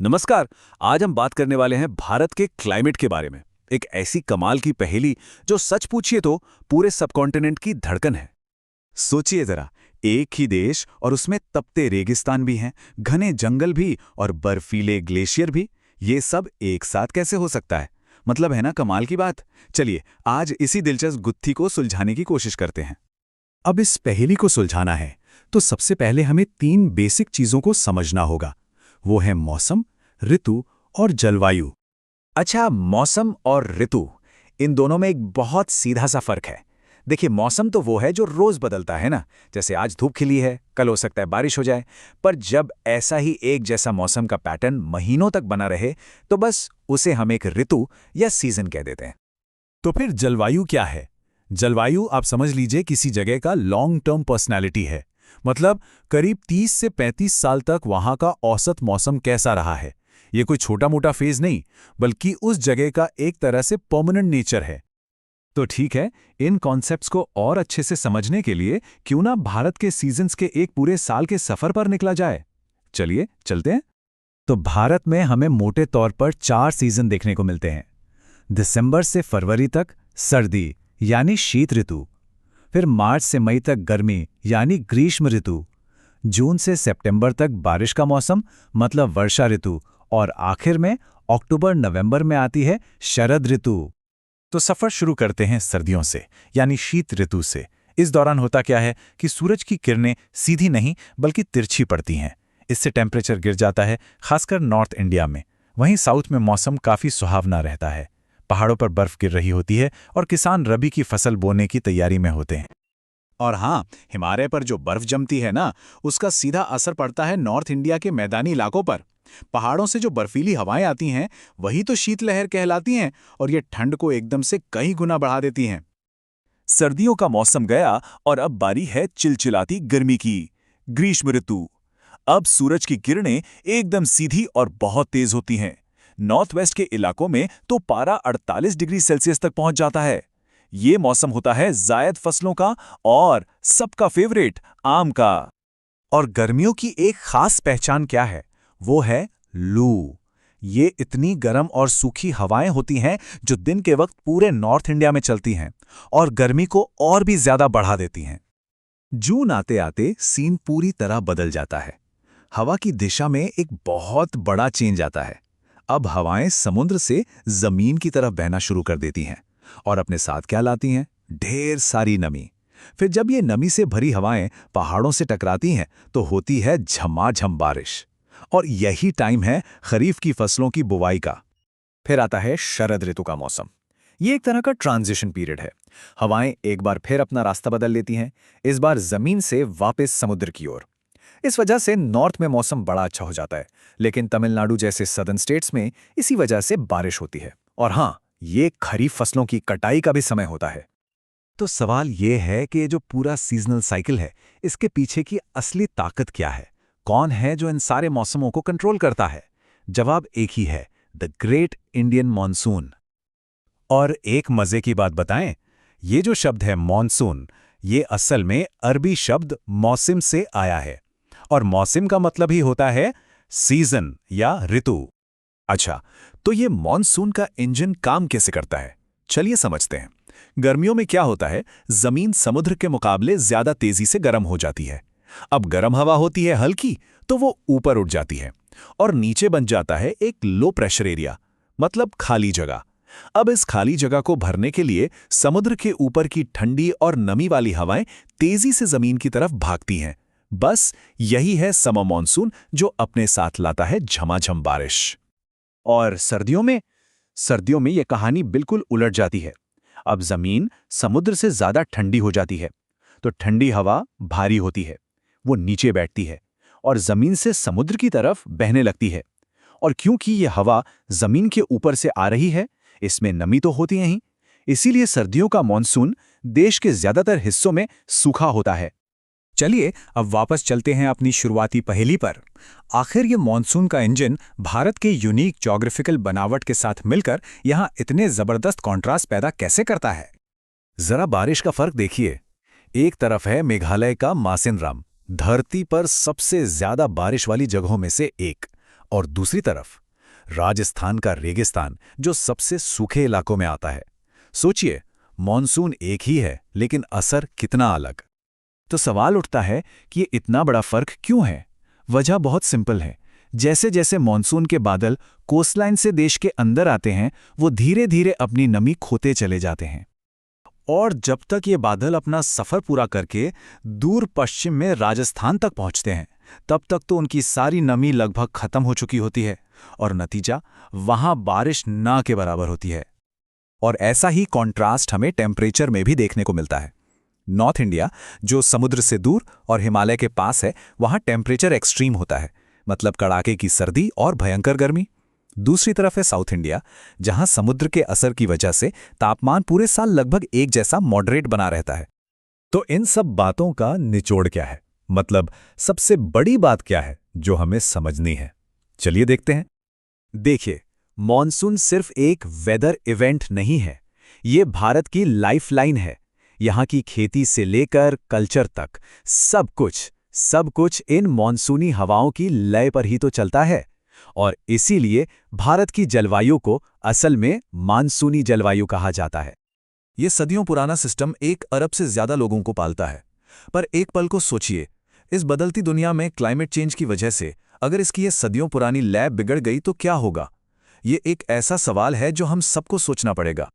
नमस्कार। आज हम बात करने वाले हैं भारत के क्लाइमेट के बारे में। एक ऐसी कमाल की पहेली जो सच पूछिए तो पूरे सबकॉन्टिनेंट की धड़कन है। सोचिए जरा, एक ही देश और उसमें तपते रेगिस्तान भी हैं, घने जंगल भी और बर्फीले ग्लेशियर भी। ये सब एक साथ कैसे हो सकता है? मतलब है ना कमाल की बात। चलिए आज इसी दिलचस्प गुत्थी को सुलझाने की कोशिश करते हैं। अब इस पहेली को सुलझाना है तो सबसे पहले हमें 3 बेसिक चीजों को समझना होगा। वो है मौसम, ऋतु और जलवायु। अच्छा, मौसम और ऋतु, इन दोनों में एक बहुत सीधा सा फर्क है। देखिए, मौसम तो वो है जो रोज बदलता है ना, जैसे आज धूप खिली है, कल हो सकता है बारिश हो जाए। पर जब ऐसा ही एक जैसा मौसम का पैटर्न महीनों तक बना रहे तो बस उसे हम एक ऋतु या सीजन कह देते हैं। तो फिर जलवायु क्या है? जलवायु आप समझ लीजिए किसी जगह का लॉन्ग टर्म पर्सनैलिटी है। मतलब करीब 30 से 35 साल तक वहां का औसत मौसम कैसा रहा है। ये कोई छोटा मोटा फेज नहीं, बल्कि उस जगह का एक तरह से परमानेंट नेचर है। तो ठीक है, इन कॉन्सेप्ट्स को और अच्छे से समझने के लिए क्यों ना भारत के सीजन्स के एक पूरे साल के सफर पर निकला जाए। चलिए चलते हैं। तो भारत में हमें मोटे तौर पर 4 सीजन देखने को मिलते हैं। दिसंबर से फरवरी तक सर्दी यानी शीत ऋतु, फिर मार्च से मई तक गर्मी यानी ग्रीष्म ऋतु, जून से सितंबर तक बारिश का मौसम मतलब वर्षा ऋतु, और आखिर में अक्टूबर नवंबर में आती है शरद ऋतु। तो सफर शुरू करते हैं सर्दियों से यानी शीत ऋतु से। इस दौरान होता क्या है कि सूरज की किरणें सीधी नहीं बल्कि तिरछी पड़ती हैं। इससे टेम्परेचर गिर जाता है, खासकर नॉर्थ इंडिया में। वहीं साउथ में मौसम काफी सुहावना रहता है। पहाड़ों पर बर्फ गिर रही होती है और किसान रबी की फसल बोने की तैयारी में होते हैं। और हाँ, हिमालय पर जो बर्फ जमती है ना, उसका सीधा असर पड़ता है नॉर्थ इंडिया के मैदानी इलाकों पर। पहाड़ों से जो बर्फीली हवाएं आती हैं, वही तो शीतलहर कहलाती हैं और ये ठंड को एकदम से कई गुना बढ़ा देती हैं। सर्दियों का मौसम गया और अब बारी है चिलचिलाती गर्मी की, ग्रीष्म ऋतु। अब सूरज की किरणें एकदम सीधी और बहुत तेज होती हैं। नॉर्थ वेस्ट के इलाकों में तो पारा 48 डिग्री सेल्सियस तक पहुंच जाता है। ये मौसम होता है जायद फसलों का और सबका फेवरेट आम का। और गर्मियों की एक खास पहचान क्या है? वो है लू। ये इतनी गर्म और सूखी हवाएं होती हैं जो दिन के वक्त पूरे नॉर्थ इंडिया में चलती हैं और गर्मी को और भी ज्यादा बढ़ा देती हैं। जून आते आते सीन पूरी तरह बदल जाता है। हवा की दिशा में एक बहुत बड़ा चेंज आता है। अब हवाएं समुद्र से जमीन की तरफ बहना शुरू कर देती हैं और अपने साथ क्या लाती हैं? ढेर सारी नमी। फिर जब ये नमी से भरी हवाएं पहाड़ों से टकराती हैं तो होती है झमाझम बारिश। और यही टाइम है खरीफ की फसलों की बुवाई का। फिर आता है शरद ऋतु का मौसम। ये एक तरह का ट्रांजिशन पीरियड है। हवाएं एक बार फिर अपना रास्ता बदल लेती हैं, इस बार जमीन से वापस समुद्र की ओर। इस वजह से नॉर्थ में मौसम बड़ा अच्छा हो जाता है, लेकिन तमिलनाडु जैसे सदर्न स्टेट्स में इसी वजह से बारिश होती है। और हाँ, ये खरीफ फसलों की कटाई का भी समय होता है। तो सवाल ये है कि ये जो पूरा सीजनल साइकिल है, इसके पीछे की असली ताकत क्या है? कौन है जो इन सारे मौसमों को कंट्रोल करता है? जवाब एक ही है, द ग्रेट इंडियन मॉनसून। और एक मजे की बात बताएं, ये जो शब्द है मॉनसून, ये असल में अरबी शब्द मौसिम से आया है। और मौसिम का मतलब ही होता है सीजन या ऋतु। अच्छा, तो ये मॉनसून का इंजन काम कैसे करता है? चलिए समझते हैं। गर्मियों में क्या होता है, जमीन समुद्र के मुकाबले ज्यादा तेजी से गर्म हो जाती है। अब गर्म हवा होती है हल्की, तो वो ऊपर उठ जाती है और नीचे बन जाता है एक लो प्रेशर एरिया, मतलब खाली जगह। अब इस खाली जगह को भरने के लिए समुद्र के ऊपर की ठंडी और नमी वाली हवाएं तेजी से जमीन की तरफ भागती हैं। बस यही है समर मॉनसून, जो अपने साथ लाता है झमाझम बारिश। और सर्दियों में यह कहानी बिल्कुल उलट जाती है। अब जमीन समुद्र से ज्यादा ठंडी हो जाती है, तो ठंडी हवा भारी होती है, वो नीचे बैठती है और जमीन से समुद्र की तरफ बहने लगती है। और क्योंकि ये हवा जमीन के ऊपर से आ रही है, इसमें नमी तो होती है ही, इसीलिए सर्दियों का मॉनसून देश के ज्यादातर हिस्सों में सूखा होता है। चलिए अब वापस चलते हैं अपनी शुरुआती पहेली पर। आखिर ये मॉनसून का इंजन भारत के यूनिक ज्योग्राफिकल बनावट के साथ मिलकर यहाँ इतने जबरदस्त कॉन्ट्रास्ट पैदा कैसे करता है? जरा बारिश का फर्क देखिए। एक तरफ है मेघालय का मासिनराम, धरती पर सबसे ज्यादा बारिश वाली जगहों में से एक, और दूसरी तरफ राजस्थान का रेगिस्तान, जो सबसे सूखे इलाकों में आता है। सोचिए, मॉनसून एक ही है लेकिन असर कितना अलग। तो सवाल उठता है कि ये इतना बड़ा फर्क क्यों है? वजह बहुत सिंपल है। जैसे जैसे मॉनसून के बादल कोस्टलाइन से देश के अंदर आते हैं, वो धीरे धीरे अपनी नमी खोते चले जाते हैं। और जब तक ये बादल अपना सफ़र पूरा करके दूर पश्चिम में राजस्थान तक पहुंचते हैं, तब तक तो उनकी सारी नमी लगभग खत्म हो चुकी होती है और नतीजा वहां बारिश ना के बराबर होती है। और ऐसा ही कॉन्ट्रास्ट हमें टेम्परेचर में भी देखने को मिलता है। नॉर्थ इंडिया, जो समुद्र से दूर और हिमालय के पास है, वहां टेम्परेचर एक्सट्रीम होता है, मतलब कड़ाके की सर्दी और भयंकर गर्मी। दूसरी तरफ है साउथ इंडिया, जहां समुद्र के असर की वजह से तापमान पूरे साल लगभग एक जैसा मॉडरेट बना रहता है। तो इन सब बातों का निचोड़ क्या है? मतलब सबसे बड़ी बात क्या है जो हमें समझनी है? चलिए देखते हैं। देखिए, मॉनसून सिर्फ एक वेदर इवेंट नहीं है, ये भारत की लाइफलाइन है। यहाँ की खेती से लेकर कल्चर तक सब कुछ इन मॉनसूनी हवाओं की लय पर ही तो चलता है। और इसीलिए भारत की जलवायु को असल में मानसूनी जलवायु कहा जाता है। ये सदियों पुराना सिस्टम 1 अरब से ज्यादा लोगों को पालता है। पर एक पल को सोचिए, इस बदलती दुनिया में क्लाइमेट चेंज की वजह से अगर इसकी ये सदियों पुरानी लय बिगड़ गई तो क्या होगा? ये एक ऐसा सवाल है जो हम सबको सोचना पड़ेगा।